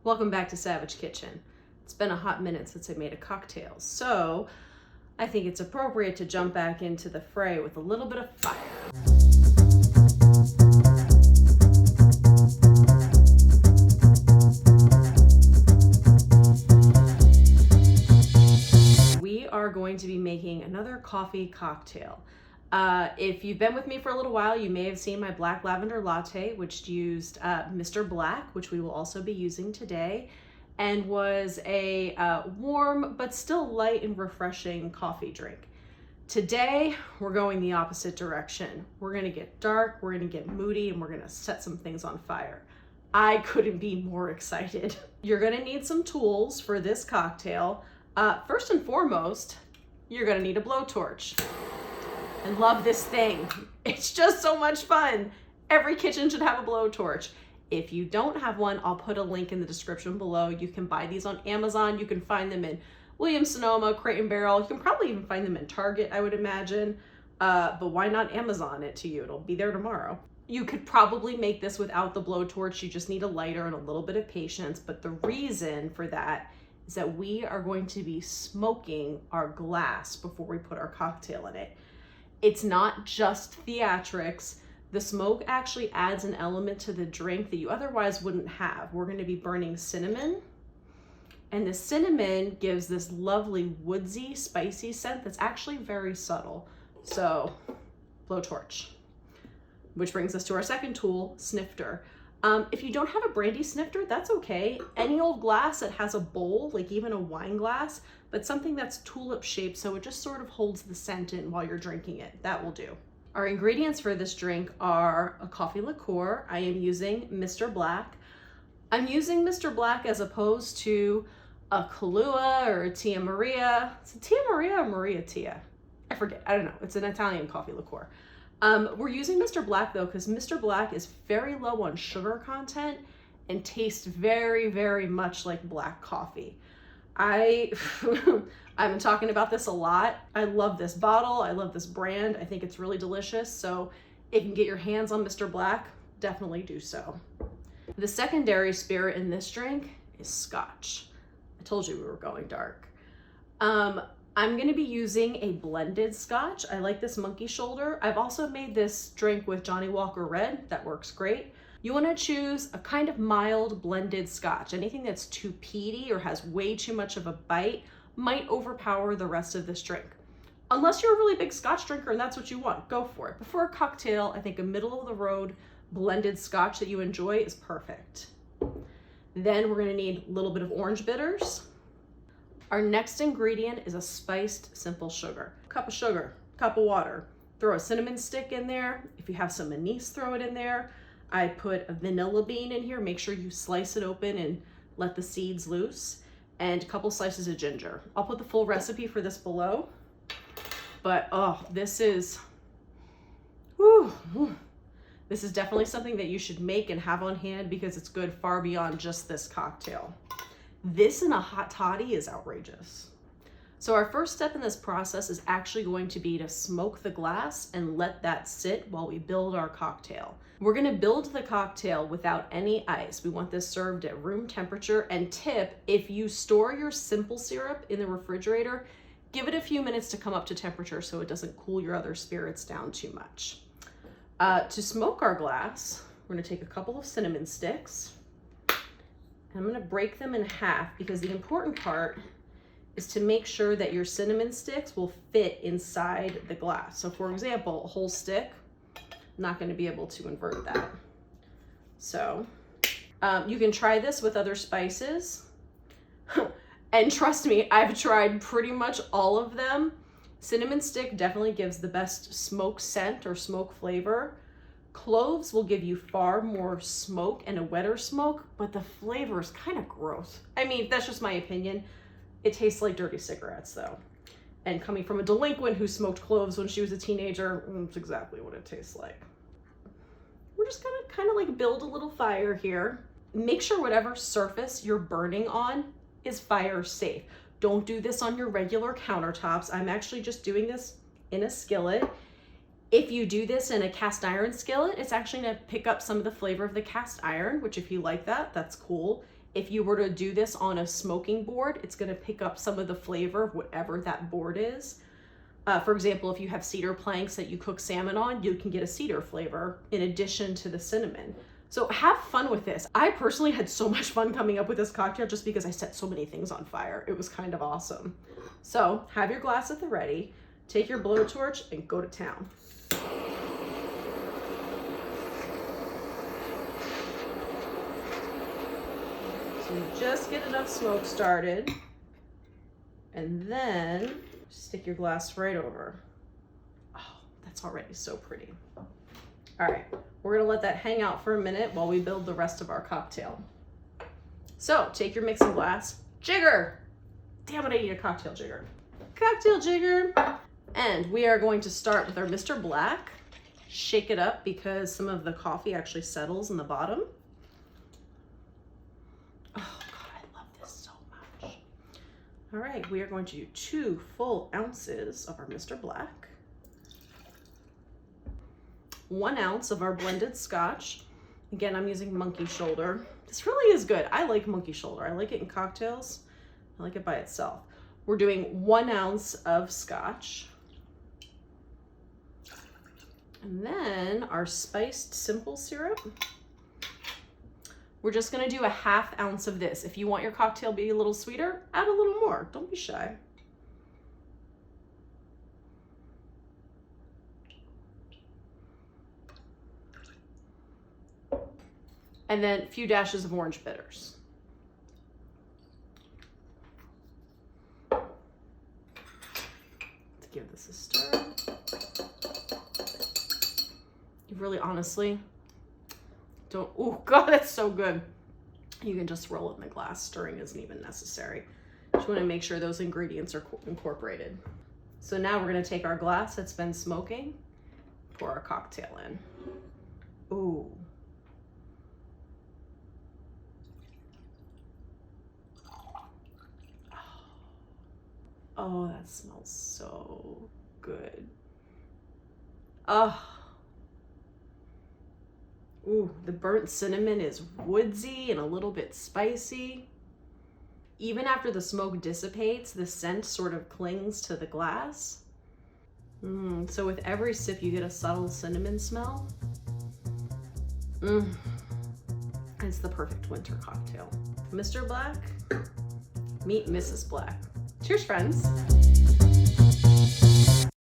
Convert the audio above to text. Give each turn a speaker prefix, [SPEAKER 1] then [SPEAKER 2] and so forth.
[SPEAKER 1] Welcome back to Savage Kitchen. It's been a hot minute since I made a cocktail, so I think it's appropriate to jump back into the fray with a little bit of fire. We are going to be making another coffee cocktail. If you've been with me for a little while, you may have seen my black lavender latte, which used Mr. Black, which we will also be using today, and was a warm but still light and refreshing coffee drink. Today, we're going the opposite direction. We're gonna get dark, we're gonna get moody, and we're gonna set some things on fire. I couldn't be more excited. You're gonna need some tools for this cocktail. First and foremost, you're gonna need a blowtorch. I love this thing. It's just so much fun. Every kitchen should have a blowtorch. If you don't have one, I'll put a link in the description below. You can buy these on Amazon. You can find them in Williams-Sonoma, Crate & Barrel. You can probably even find them in Target, I would imagine. But why not Amazon it to you? It'll be there tomorrow. You could probably make this without the blowtorch. You just need a lighter and a little bit of patience. But the reason for that is that we are going to be smoking our glass before we put our cocktail in it. It's not just theatrics. The smoke actually adds an element to the drink that you otherwise wouldn't have. We're going to be burning cinnamon, and the cinnamon gives this lovely woodsy, spicy scent that's actually very subtle. So, blowtorch. Which brings us to our second tool, snifter. If you don't have a brandy snifter, that's okay. Any old glass that has a bowl, like even a wine glass, but something that's tulip shaped so it just sort of holds the scent in while you're drinking it, that will do. Our ingredients for this drink are a coffee liqueur. I am using Mr. Black. I'm using Mr. Black as opposed to a Kahlua or a Tia Maria. Is it Tia Maria or Maria Tia? I forget, I don't know. It's an Italian coffee liqueur. We're using Mr. Black though, because Mr. Black is very low on sugar content and tastes very, very much like black coffee. I've been talking about this a lot. I love this bottle. I love this brand. I think it's really delicious. So if you can get your hands on Mr. Black, definitely do so. The secondary spirit in this drink is Scotch. I told you we were going dark. I'm going to be using a blended Scotch. I like this monkey shoulder. I've also made this drink with Johnny Walker Red. That works great. You want to choose a kind of mild blended Scotch. Anything that's too peaty or has way too much of a bite might overpower the rest of this drink. Unless you're a really big Scotch drinker and that's what you want, go for it. But for a cocktail, I think a middle of the road blended Scotch that you enjoy is perfect. Then we're going to need a little bit of orange bitters. Our next ingredient is a spiced simple sugar. Cup of sugar, cup of water. Throw a cinnamon stick in there. If you have some anise, throw it in there. I put a vanilla bean in here. Make sure you slice it open and let the seeds loose. And a couple slices of ginger. I'll put the full recipe for this below. But oh, this is definitely something that you should make and have on hand because it's good far beyond just this cocktail. This in a hot toddy is outrageous. So our first step in this process is actually going to be to smoke the glass and let that sit while we build our cocktail. We're gonna build the cocktail without any ice. We want this served at room temperature. And tip, if you store your simple syrup in the refrigerator, give it a few minutes to come up to temperature so it doesn't cool your other spirits down too much. To smoke our glass, we're gonna take a couple of cinnamon sticks. I'm going to break them in half because the important part is to make sure that your cinnamon sticks will fit inside the glass. So for example, a whole stick, I'm not going to be able to invert that. So you can try this with other spices. And trust me, I've tried pretty much all of them. Cinnamon stick definitely gives the best smoke scent or smoke flavor. Cloves will give you far more smoke and a wetter smoke, but the flavor is kind of gross. I mean, that's just my opinion. It tastes like dirty cigarettes though. And coming from a delinquent who smoked cloves when she was a teenager, it's exactly what it tastes like. We're just gonna kind of like build a little fire here. Make sure whatever surface you're burning on is fire safe. Don't do this on your regular countertops. I'm actually just doing this in a skillet. If you do this in a cast iron skillet, it's actually gonna pick up some of the flavor of the cast iron, which if you like that, that's cool. If you were to do this on a smoking board, it's going to pick up some of the flavor of whatever that board is. For example, if you have cedar planks that you cook salmon on, you can get a cedar flavor in addition to the cinnamon. So have fun with this. I personally had so much fun coming up with this cocktail just because I set so many things on fire. It was kind of awesome. So have your glass at the ready, take your blowtorch and go to town. So you just get enough smoke started and then stick your glass right over. Oh, that's already so pretty. All right, we're gonna let that hang out for a minute while we build the rest of our cocktail. So take your mixing glass, jigger. Damn it, I need a cocktail jigger. Cocktail jigger. And we are going to start with our Mr. Black. Shake it up because some of the coffee actually settles in the bottom. Oh God, I love this so much. All right, we are going to do 2 full ounces of our Mr. Black. 1 ounce of our blended Scotch. Again, I'm using monkey shoulder. This really is good. I like monkey shoulder. I like it in cocktails. I like it by itself. We're doing 1 ounce of Scotch. And then our spiced simple syrup. We're just gonna do a 1/2 ounce of this. If you want your cocktail to be a little sweeter, add a little more. Don't be shy. And then a few dashes of orange bitters. Let's give this a stir. You really honestly don't, oh God, that's so good. You can just roll it in the glass. Stirring isn't even necessary. Just want to make sure those ingredients are incorporated. So now we're going to take our glass that's been smoking, pour our cocktail in. Ooh. Oh, that smells so good. Oh. Ooh, the burnt cinnamon is woodsy and a little bit spicy. Even after the smoke dissipates, the scent sort of clings to the glass. So with every sip, you get a subtle cinnamon smell. It's the perfect winter cocktail. Mr. Black, meet Mrs. Black. Cheers, friends.